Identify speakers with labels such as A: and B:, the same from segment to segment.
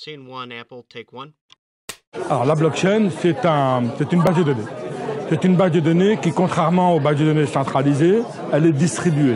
A: Scene one, Apple, take one.
B: Alors la blockchain, c'est une base de données. C'est une base de données qui, contrairement aux bases de données centralisées, elle est distribuée.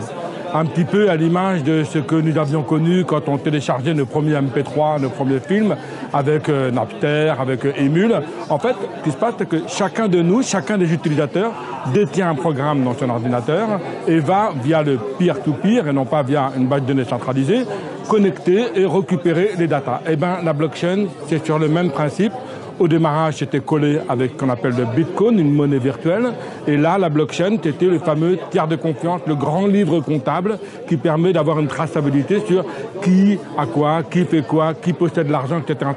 B: Un petit peu à l'image de ce que nous avions connu quand on téléchargeait nos premiers MP3, nos premiers films, avec Napster, avec Emule. En fait, ce qui se passe, c'est que chacun de nous, chacun des utilisateurs, détient un programme dans son ordinateur et va, via le peer-to-peer, et non pas via une base de données centralisée, connecter et récupérer les datas. Eh bien, la blockchain, c'est sur le même principe. Au démarrage, c'était collé avec ce qu'on appelle le Bitcoin, une monnaie virtuelle. Et là, la blockchain, c'était le fameux tiers de confiance, le grand livre comptable qui permet d'avoir une traçabilité sur qui a quoi, qui fait quoi, qui possède l'argent, etc.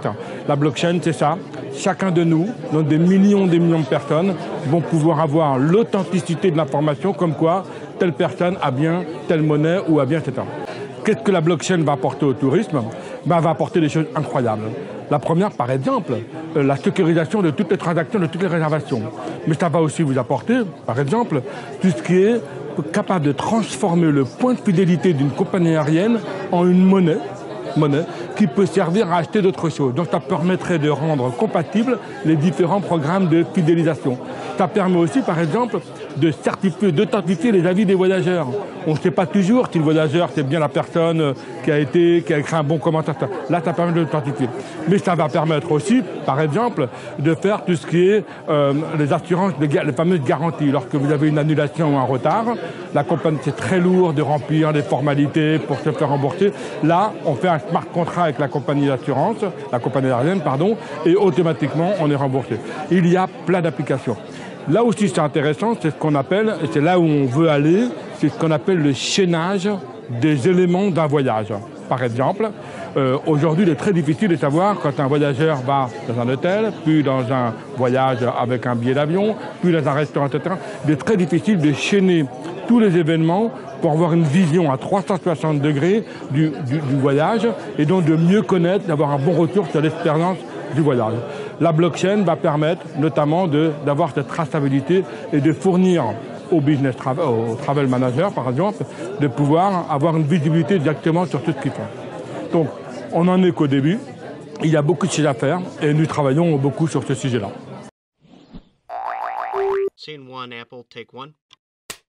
B: La blockchain, c'est ça. Chacun de nous, donc des millions de personnes, vont pouvoir avoir l'authenticité de l'information comme quoi telle personne a bien telle monnaie ou a bien, etc. Qu'est-ce que la blockchain va apporter au tourisme? Elle va apporter des choses incroyables. La première, par exemple, la sécurisation de toutes les transactions, de toutes les réservations. Mais ça va aussi vous apporter, par exemple, tout ce qui est capable de transformer le point de fidélité d'une compagnie aérienne en une monnaie qui peut servir à acheter d'autres choses. Donc ça permettrait de rendre compatibles les différents programmes de fidélisation. Ça permet aussi, par exemple, de certifier, d'authentifier les avis des voyageurs. On ne sait pas toujours si le voyageur, c'est bien la personne qui a écrit un bon commentaire. Là, ça permet de l'authentifier. Mais ça va permettre aussi, par exemple, de faire tout ce qui est les assurances, les fameuses garanties. Lorsque vous avez une annulation ou un retard, la compagnie, c'est très lourd de remplir des formalités pour se faire rembourser. Là, on fait un smart contract avec la compagnie d'assurance, la compagnie aérienne, pardon, et automatiquement, on est remboursé. Il y a plein d'applications. Là aussi, c'est intéressant, c'est ce qu'on appelle, et c'est là où on veut aller, c'est ce qu'on appelle le chaînage des éléments d'un voyage. Par exemple, aujourd'hui, il est très difficile de savoir quand un voyageur va dans un hôtel, puis dans un voyage avec un billet d'avion, puis dans un restaurant, etc. Il est très difficile de chaîner tous les événements pour avoir une vision à 360 degrés du voyage et donc de mieux connaître, d'avoir un bon retour sur l'expérience du voyage. La blockchain va permettre notamment d'avoir cette traçabilité et de fournir au travel manager, par exemple, de pouvoir avoir une visibilité directement sur tout ce qu'ils font. Donc, on n'en est qu'au début. Il y a beaucoup de choses à faire et nous travaillons beaucoup sur ce sujet-là.
A: Scene one, Apple, take one.